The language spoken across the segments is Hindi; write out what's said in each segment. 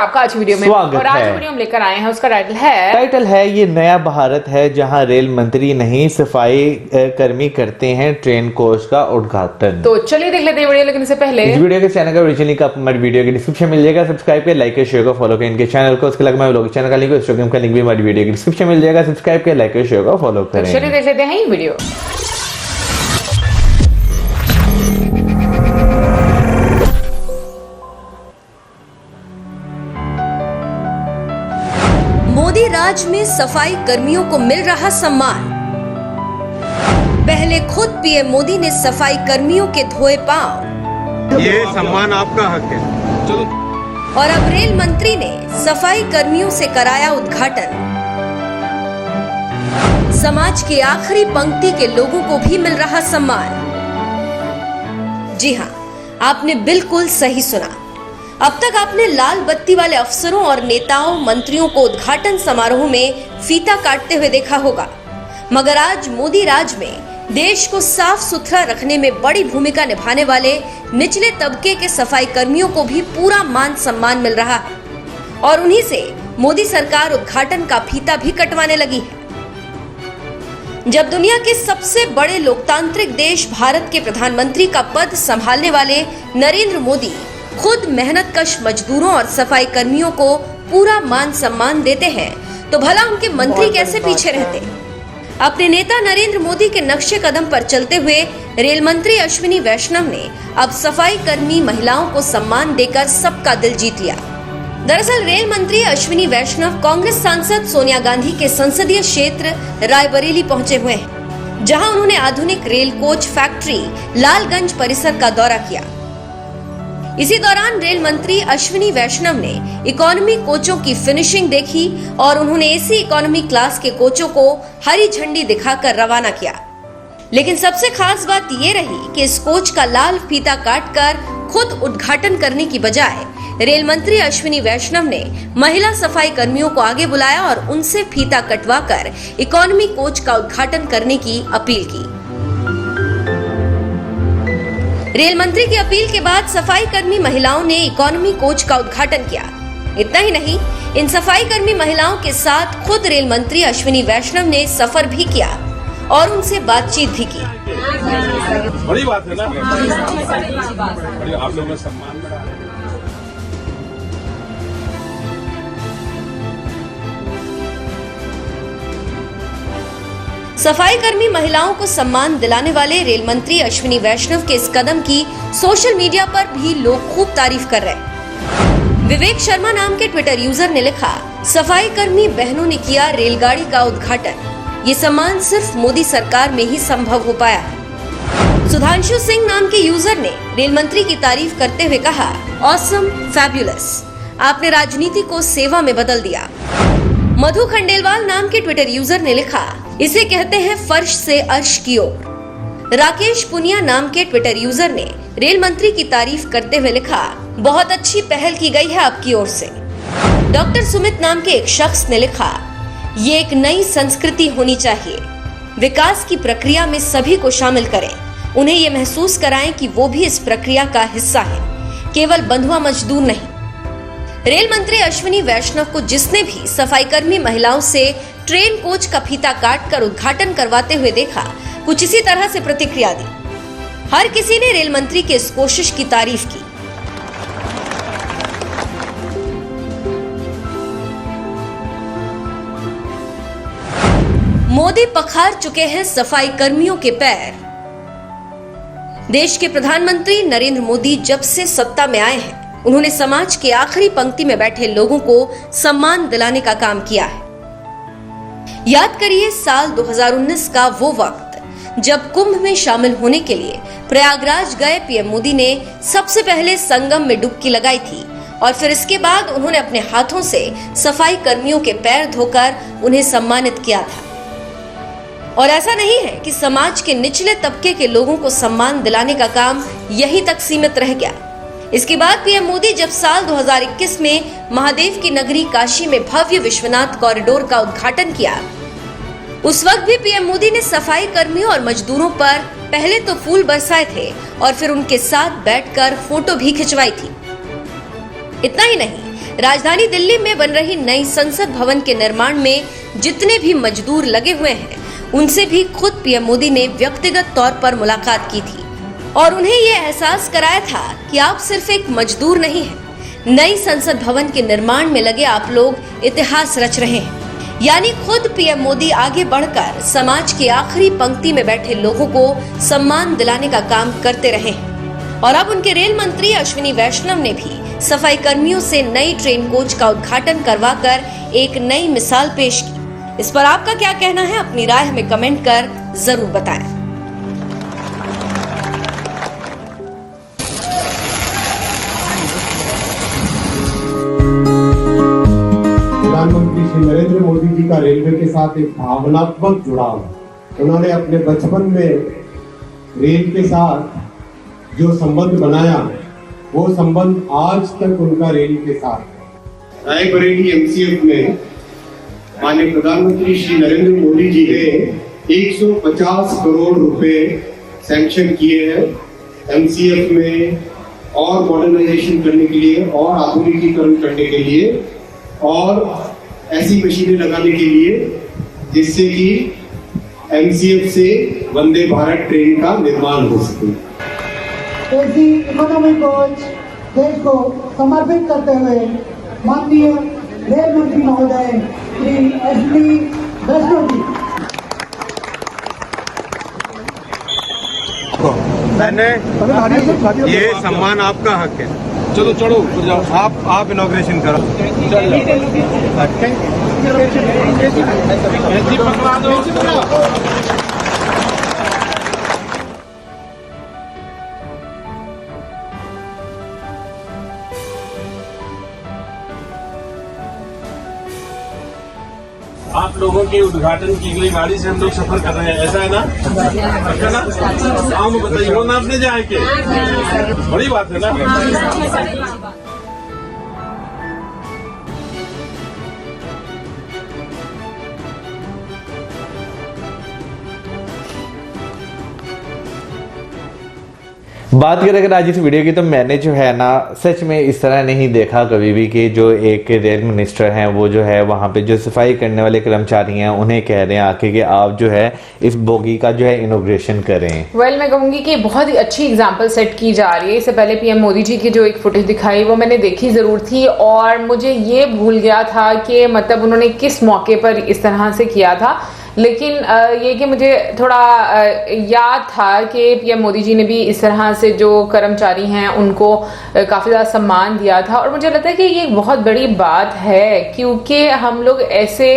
आपका आज वीडियो में और आज वीडियो हम लेकर आए हैं, उसका टाइटल है ये नया भारत है जहां रेल मंत्री नहीं सफाई कर्मी करते हैं ट्रेन कोच का उद्घाटन। तो चलिए देख लेते हैं वीडियो, लेकिन इससे पहले इस वीडियो के चैनल का ओरिजिनल लिंक आपको हमारी वीडियो के डिस्क्रिप्शन मिल जाएगा। सब्सक्राइब कर, लाइक कर, शेयर कर, फॉलो कर इनके चैनल को। उसके अलावा मैं चैनल का लिंक, इंस्टाग्राम का लिंक भी हमारी वीडियो के डिस्क्रिप्शन मिल जाएगा। सब्सक्राइब कर, लाइक कर, शेयर कर, फॉलो करें। चलिए देख लेते हैं ये वीडियो। मोदी राज में सफाई कर्मियों को मिल रहा सम्मान। पहले खुद पीएम मोदी ने सफाई कर्मियों के धोए पांव। ये सम्मान आपका हक है। चलो। और अब रेल मंत्री ने सफाई कर्मियों से कराया उद्घाटन। समाज के आखिरी पंक्ति के लोगों को भी मिल रहा सम्मान। जी हाँ, आपने बिल्कुल सही सुना। अब तक आपने लाल बत्ती वाले अफसरों और नेताओं, मंत्रियों को उद्घाटन समारोह में फीता काटते हुए देखा होगा, मगर आज मोदी राज में देश को साफ सुथरा रखने में बड़ी भूमिका निभाने वाले निचले तबके के सफाई कर्मियों को भी पूरा मान सम्मान मिल रहा है और उन्हीं से मोदी सरकार उद्घाटन का फीता भी कटवाने लगी है। जब दुनिया के सबसे बड़े लोकतांत्रिक देश भारत के प्रधानमंत्री का पद संभालने वाले नरेंद्र मोदी खुद मेहनतकश मजदूरों और सफाई कर्मियों को पूरा मान सम्मान देते हैं, तो भला उनके मंत्री कैसे पीछे रहते। अपने नेता नरेंद्र मोदी के नक्शे कदम पर चलते हुए रेल मंत्री अश्विनी वैष्णव ने अब सफाई कर्मी महिलाओं को सम्मान देकर सबका दिल जीत लिया। दरअसल रेल मंत्री अश्विनी वैष्णव कांग्रेस सांसद सोनिया गांधी के संसदीय क्षेत्र रायबरेली पहुंचे हुए हैं, जहां उन्होंने आधुनिक रेल कोच फैक्ट्री लालगंज परिसर का दौरा किया। इसी दौरान रेल मंत्री अश्विनी वैष्णव ने इकोनॉमी कोचों की फिनिशिंग देखी और उन्होंने एसी इकोनॉमी क्लास के कोचों को हरी झंडी दिखाकर रवाना किया। लेकिन सबसे खास बात ये रही कि इस कोच का लाल फीता काटकर खुद उद्घाटन करने की बजाय रेल मंत्री अश्विनी वैष्णव ने महिला सफाई कर्मियों को आगे बुलाया और उनसे फीता कटवाकर इकोनॉमी कोच का उद्घाटन करने की अपील की। रेल मंत्री की अपील के बाद सफाई कर्मी महिलाओं ने इकोनॉमी कोच का उद्घाटन किया। इतना ही नहीं, इन सफाई कर्मी महिलाओं के साथ खुद रेल मंत्री अश्विनी वैष्णव ने सफर भी किया और उनसे बातचीत भी की। बड़ी बात है ना, आप लोगों का सम्मान बढ़ा। सफाई कर्मी महिलाओं को सम्मान दिलाने वाले रेल मंत्री अश्विनी वैष्णव के इस कदम की सोशल मीडिया पर भी लोग खूब तारीफ कर रहे हैं। विवेक शर्मा नाम के ट्विटर यूजर ने लिखा, सफाई कर्मी बहनों ने किया रेलगाड़ी का उद्घाटन। ये सम्मान सिर्फ मोदी सरकार में ही संभव हो पाया है। सुधांशु सिंह नाम के यूजर ने रेल मंत्री की तारीफ करते हुए कहा, ऑसम, फैब्युलस, आपने राजनीति को सेवा में बदल दिया। मधु खंडेलवाल नाम के ट्विटर यूजर ने लिखा, इसे कहते हैं फर्श से अर्श की ओर। राकेश पुनिया नाम के ट्विटर यूजर ने रेल मंत्री की तारीफ करते हुए लिखा, बहुत अच्छी पहल की गई है आपकी ओर से। डॉक्टर सुमित नाम के एक शख्स ने लिखा, ये एक नई संस्कृति होनी चाहिए। विकास की प्रक्रिया में सभी को शामिल करें, उन्हें ये महसूस कराएं कि वो भी इस प्रक्रिया का हिस्सा है, केवल बंधुआ मजदूर नहीं। रेल मंत्री अश्विनी वैष्णव को जिसने भी सफाई कर्मी महिलाओं से ट्रेन कोच का फीता काटकर उद्घाटन करवाते हुए देखा, कुछ इसी तरह से प्रतिक्रिया दी। हर किसी ने रेल मंत्री की इस कोशिश की तारीफ की। मोदी पखार चुके हैं सफाई कर्मियों के पैर। देश के प्रधानमंत्री नरेंद्र मोदी जब से सत्ता में आए हैं, उन्होंने समाज के आखिरी पंक्ति में बैठे लोगों को सम्मान दिलाने का काम किया है। याद करिए साल 2019 का वो वक्त जब कुंभ में शामिल होने के लिए प्रयागराज गए पीएम मोदी ने सबसे पहले संगम में डुबकी लगाई थी और फिर इसके बाद उन्होंने अपने हाथों से सफाई कर्मियों के पैर धोकर उन्हें सम्मानित किया था। और ऐसा नहीं है कि समाज के निचले तबके के लोगों को सम्मान दिलाने का काम यहीं तक सीमित रह गया। इसके बाद पीएम मोदी जब साल 2021 में महादेव की नगरी काशी में भव्य विश्वनाथ कॉरिडोर का उद्घाटन किया, उस वक्त भी पीएम मोदी ने सफाई कर्मियों और मजदूरों पर पहले तो फूल बरसाए थे और फिर उनके साथ बैठकर फोटो भी खिंचवाई थी। इतना ही नहीं, राजधानी दिल्ली में बन रही नई संसद भवन के निर्माण में जितने भी मजदूर लगे हुए हैं, उनसे भी खुद पीएम मोदी ने व्यक्तिगत तौर पर मुलाकात की थी और उन्हें ये एहसास कराया था कि आप सिर्फ एक मजदूर नहीं हैं, नई संसद भवन के निर्माण में लगे आप लोग इतिहास रच रहे हैं। यानी खुद पीएम मोदी आगे बढ़कर समाज के आखिरी पंक्ति में बैठे लोगों को सम्मान दिलाने का काम करते रहे हैं। और अब उनके रेल मंत्री अश्विनी वैष्णव ने भी सफाई कर्मियों से नई ट्रेन कोच का उद्घाटन करवाकर एक नई मिसाल पेश की। इस पर आपका क्या कहना है, अपनी राय हमें कमेंट कर जरूर बताएं। प्रधानमंत्री श्री नरेंद्र मोदी जी का रेलवे के साथ एक भावनात्मक जुड़ाव है। उन्होंने अपने बचपन में रेल के साथ जो संबंध बनाया, वो संबंध आज तक उनका रेल के साथ है। रायबरेली एमसीएफ में माननीय प्रधानमंत्री श्री नरेंद्र मोदी जी ने 150 करोड़ रुपए सैंक्शन किए हैं एमसीएफ में और मॉडर्नाइजेशन करने के लिए और आधुनिकीकरण करने के लिए और ऐसी मशीनें लगाने के लिए जिससे कि एमसीएफ से वंदे भारत ट्रेन का निर्माण हो सके। एसी इकोनॉमी कोच देश को समर्पित करते हुए माननीय रेल मंत्री महोदय श्री अश्विनी वैष्णव जी। मैंने ये सम्मान आपका हक है। चलो चढ़ो, ऊपर जाओ। आप इनॉग्रेशन करो। आप लोगों के उद्घाटन की गई गाड़ी से हम लोग सफर कर रहे हैं, ऐसा है ना? पक्का ना? हाँ, बताइए वो नापने जाए के बड़ी बात है ना। बात करें अगर आज इस वीडियो की, तो मैंने जो है ना सच में इस तरह नहीं देखा कभी भी कि जो एक रेल मिनिस्टर हैं वो जो है वहाँ पे जो सफाई करने वाले कर्मचारी हैं उन्हें कह रहे हैं आके कि आप जो है इस बोगी का जो है इनॉग्रेशन करें। मैं कहूंगी कि बहुत ही अच्छी एग्जांपल सेट की जा रही है। इससे पहले पीएम मोदी जी की जो एक फुटेज दिखाई वो मैंने देखी जरूर थी और मुझे ये भूल गया था कि मतलब उन्होंने किस मौके पर इस तरह से किया था, लेकिन ये कि मुझे थोड़ा याद था कि पीएम मोदी जी ने भी इस तरह से जो कर्मचारी हैं उनको काफ़ी ज़्यादा सम्मान दिया था। और मुझे लगता है कि ये बहुत बड़ी बात है क्योंकि हम लोग ऐसे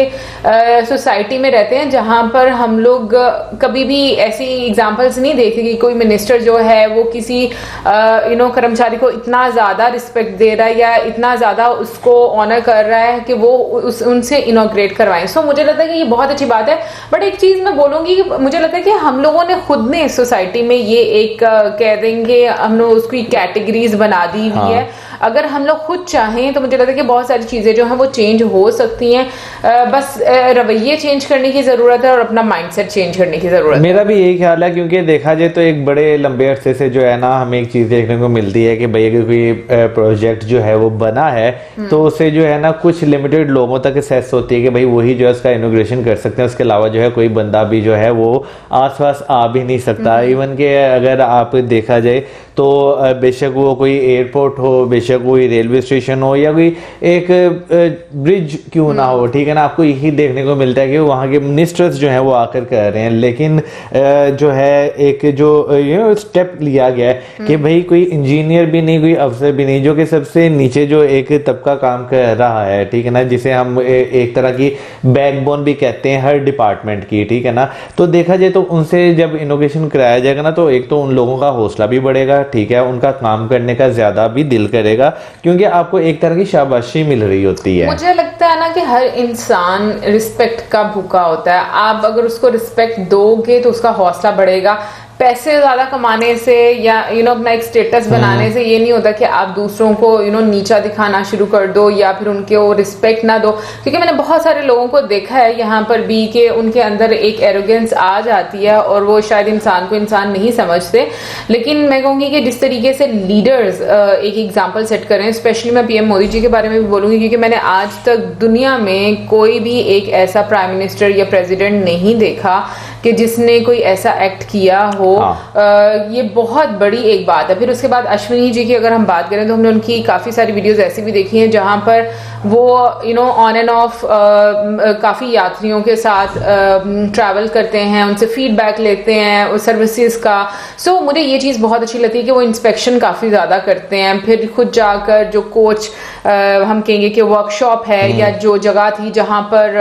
सोसाइटी में रहते हैं जहाँ पर हम लोग कभी भी ऐसी एग्जांपल्स नहीं देखते कि कोई मिनिस्टर जो है वो किसी कर्मचारी को इतना ज़्यादा रिस्पेक्ट दे रहा है या इतना ज़्यादा उसको ऑनर कर रहा है कि वो उनसे इनॉग्रेट करवाएं। सो मुझे लगता है कि ये बहुत अच्छी बात है। बट एक चीज मैं बोलूंगी कि मुझे लगता है कि हम लोगों ने खुद ने सोसाइटी में ये एक कह देंगे हम लोग उसकी कैटेगरीज बना दी हुई है। अगर हम लोग खुद चाहें तो मुझे लगता है कि बहुत सारी चीजें जो हैं वो चेंज हो सकती हैं। बस रवैये चेंज करने की जरूरत है और अपना माइंडसेट चेंज करने की जरूरत है। मेरा भी यही ख्याल है क्योंकि देखा जाए तो एक बड़े लंबे अरसे से जो है ना हमें एक चीज देखने को मिलती है कि भाई अगर कोई प्रोजेक्ट जो है वो बना है तो उसे जो है ना कुछ लिमिटेड लोगों तक एक्सेस होती है कि भाई वही जो है उसका इनॉग्रेशन कर सकते हैं, उसके अलावा जो है कोई बंदा भी जो है वो आसपास आ भी नहीं सकता। इवन के अगर आप देखा जाए तो बेशक वो कोई एयरपोर्ट हो, बेशक कोई रेलवे स्टेशन हो या कोई एक ब्रिज क्यों ना हो, ठीक है ना, आपको यही देखने को मिलता है कि वहाँ के मिनिस्टर्स जो हैं वो आकर कर रहे हैं। लेकिन जो है एक जो स्टेप लिया गया है कि भाई कोई इंजीनियर भी नहीं, कोई अफसर भी नहीं, जो कि सबसे नीचे जो एक तबका काम कर रहा है, ठीक है ना, जिसे हम एक तरह की बैकबोन भी कहते हैं हर डिपार्टमेंट की, ठीक है ना। तो देखा जाए तो उनसे जब इनोवेशन कराया जाएगा ना तो एक तो उन लोगों का हौसला भी बढ़ेगा, ठीक है, उनका काम करने का ज्यादा भी दिल करेगा क्योंकि आपको एक तरह की शाबाशी मिल रही होती है। मुझे लगता है ना कि हर इंसान रिस्पेक्ट का भूखा होता है। आप अगर उसको रिस्पेक्ट दोगे तो उसका हौसला बढ़ेगा। पैसे ज्यादा कमाने से या अपना एक स्टेटस बनाने से ये नहीं होता कि आप दूसरों को नीचा दिखाना शुरू कर दो या फिर उनके वो रिस्पेक्ट ना दो। क्योंकि मैंने बहुत सारे लोगों को देखा है यहाँ पर भी कि उनके अंदर एक एरोगेंस आ जाती है और वो शायद इंसान को इंसान नहीं समझते। लेकिन मैं कहूंगी कि जिस तरीके से लीडर्स एक एग्जाम्पल सेट करें, स्पेशली मैं पीएम मोदी जी के बारे में भी बोलूंगी, क्योंकि मैंने आज तक दुनिया में कोई भी एक ऐसा प्राइम मिनिस्टर या प्रेसिडेंट नहीं देखा कि जिसने कोई ऐसा एक्ट किया हो। ये बहुत बड़ी एक बात है। फिर उसके बाद अश्विनी जी की अगर हम बात करें तो हमने उनकी काफी सारी वीडियोस ऐसी भी देखी हैं जहां पर वो ऑन एंड ऑफ काफी यात्रियों के साथ ट्रैवल करते हैं, उनसे फीडबैक लेते हैं सर्विसेज का। सो मुझे ये चीज बहुत अच्छी लगती है कि वो इंस्पेक्शन काफी ज्यादा करते हैं। फिर खुद जाकर जो कोच हम कहेंगे कि वर्कशॉप है या जो जगह थी जहां पर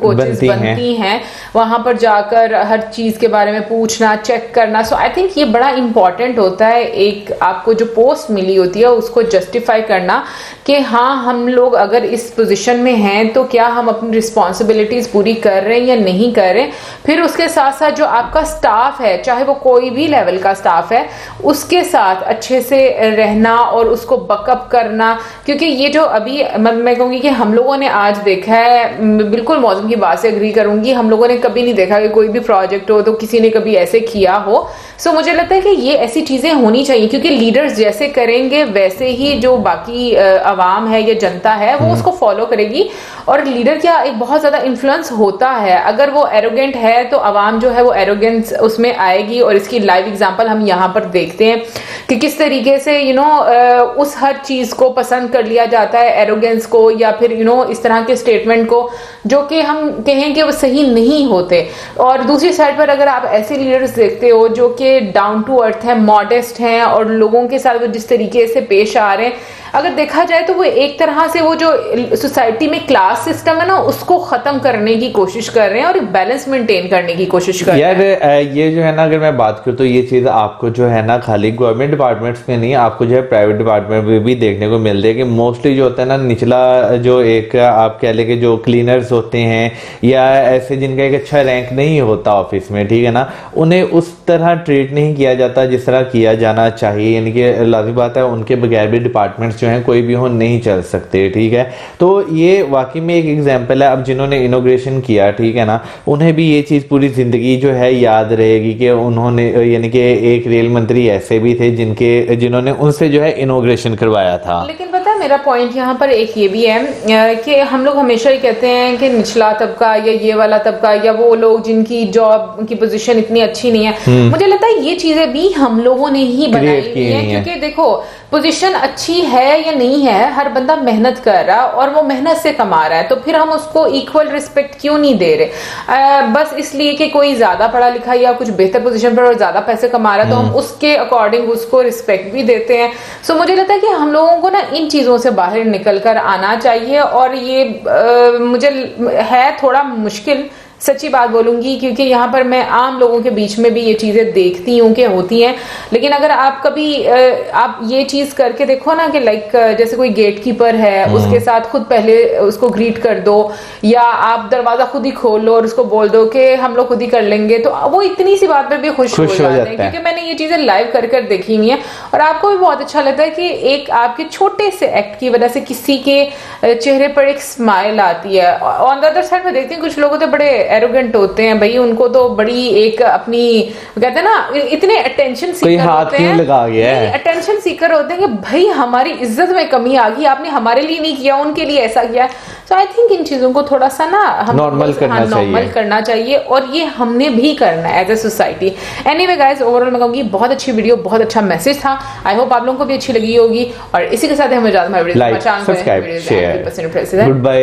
कोचेस बनती हैं वहां पर जाकर हर चीज के बारे में पूछना, चेक करना। सो आई थिंक ये बड़ा इंपॉर्टेंट होता है एक आपको जो पोस्ट मिली होती है उसको जस्टिफाई करना कि हाँ हम लोग अगर इस पोजीशन में हैं तो क्या हम अपनी रिस्पॉन्सिबिलिटीज पूरी कर रहे हैं या नहीं कर रहे। फिर उसके साथ साथ जो आपका स्टाफ है, चाहे वो कोई भी लेवल का स्टाफ है, उसके साथ अच्छे से रहना और उसको बकअप करना। क्योंकि ये जो अभी मैं कहूंगी कि हम लोगों ने आज देखा है, बिल्कुल मौसम की बात से एग्री करूंगी, हम लोगों ने कभी नहीं देखा कि कोई भी प्रोजेक्ट हो तो किसी ने कभी ऐसे किया हो। सो मुझे लगता है कि ये ऐसी चीजें होनी चाहिए क्योंकि लीडर्स जैसे करेंगे वैसे ही जो बाकी आवाम है या जनता है वो उसको फॉलो करेगी। और लीडर क्या एक बहुत ज्यादा इन्फ्लुएंस होता है। अगर वो एरोगेंट है तो आवाम जो है वो एरोगेंस उसमें आएगी। और इसकी लाइव एग्जांपल हम यहाँ पर देखते हैं कि किस तरीके से उस हर चीज को पसंद कर लिया जाता है, एरोगेंस को या फिर इस तरह के स्टेटमेंट को जो कि हम कहें कि वो सही नहीं होते। और दूसरी साइड पर अगर आप ऐसे लीडर्स देखते हो जो कि डाउन टू अर्थ है, मॉडेस्ट हैं और लोगों के साथ वो जिस तरीके से पेश आ रहे हैं, अगर देखा जाए तो वो एक तरह से वो जो सोसाइटी में क्लास सिस्टम है ना उसको खत्म करने की कोशिश कर रहे हैं और बैलेंस मेंटेन करने की कोशिश कर रहे हैं। यार ये जो है ना अगर मैं बात करूँ तो ये चीज आपको जो है ना खाली गवर्नमेंट डिपार्टमेंट्स में नहीं, आपको जो है प्राइवेट डिपार्टमेंट में भी देखने को मिल रही है कि मोस्टली जो होता है ना निचला जो एक आप कह लें कि जो क्लीनर्स होते हैं या ऐसे जिनका एक अच्छा रैंक नहीं होता ऑफिस में, ठीक है ना, उन्हें उस तरह ट्रीट नहीं किया जाता जिस तरह किया जाना चाहिए। यानी कि लाजिम बात है उनके बगैर भी डिपार्टमेंट्स जो हैं कोई भी हो नहीं चल सकते, ठीक है। तो ये वाकई में एक एग्जांपल है। अब जिन्होंने इनोग्रेशन किया, ठीक है ना, उन्हें भी ये चीज पूरी जिंदगी जो है याद रहेगी कि उन्होंने यानी कि एक रेल मंत्री ऐसे भी थे जिन्होंने उनसे जो है इनोग्रेशन करवाया था। लेकिन पता है मेरा पॉइंट यहाँ पर एक ये भी है कि हम लोग हमेशा ही कहते हैं कि निचला तबका या ये वाला तबका या वो लोग जिनकी जॉब की पोजीशन इतनी अच्छी नहीं है। मुझे लगता है ये चीजें भी हम लोगों ने ही बनाई हुई है क्योंकि देखो पोजीशन अच्छी है या नहीं है, हर बंदा मेहनत कर रहा है और वो मेहनत से कमा रहा है, तो फिर हम उसको इक्वल रिस्पेक्ट क्यों नहीं दे रहे। बस इसलिए कि कोई ज्यादा पढ़ा लिखा या कुछ बेहतर पोजीशन पर और ज्यादा पैसे कमा रहा है तो हम उसके अकॉर्डिंग उसको रिस्पेक्ट भी देते हैं। सो मुझे लगता है कि हम लोगों को ना इन चीजों से बाहर निकल कर आना चाहिए। और ये मुझे है थोड़ा मुश्किल, सच्ची बात बोलूंगी, क्योंकि यहाँ पर मैं आम लोगों के बीच में भी ये चीजें देखती हूँ कि होती हैं। लेकिन अगर आप कभी आप ये चीज करके देखो ना कि लाइक जैसे कोई गेटकीपर है उसके साथ खुद पहले उसको ग्रीट कर दो या आप दरवाजा खुद ही खोल लो और उसको बोल दो कि हम लोग खुद ही कर लेंगे, तो वो इतनी सी बात पे भी खुश हो जाते हैं। क्योंकि मैंने ये चीजें लाइव कर कर देखी हुई है और आपको भी बहुत अच्छा लगता है कि एक आपके छोटे से एक्ट की वजह से किसी के चेहरे पर एक स्माइल आती है। ऑन द अदर साइड में देखती हूँ कुछ लोग तो बड़े एरोगेंट होते हैं भाई, उनको तो बड़ी एक अपनी कहते हैं ना इतने अटेंशन सीकर होते हैं, लगा गया है, अटेंशन सीकर होते हैं कि भाई हमारी इज्जत में कमी आ गई, आपने हमारे लिए नहीं किया उनके लिए ऐसा किया। सो आई थिंक इन चीजों को थोड़ा सा ना हम नॉर्मल करना चाहिए और ये हमने भी करना है as a society. Anyway guys, overall मैं कहूंगी बहुत अच्छी वीडियो, बहुत अच्छा मैसेज था। आई होप आप लोगों को भी अच्छी लगी होगी और इसी के साथ हमें ज्यादा like, subscribe, share, good bye.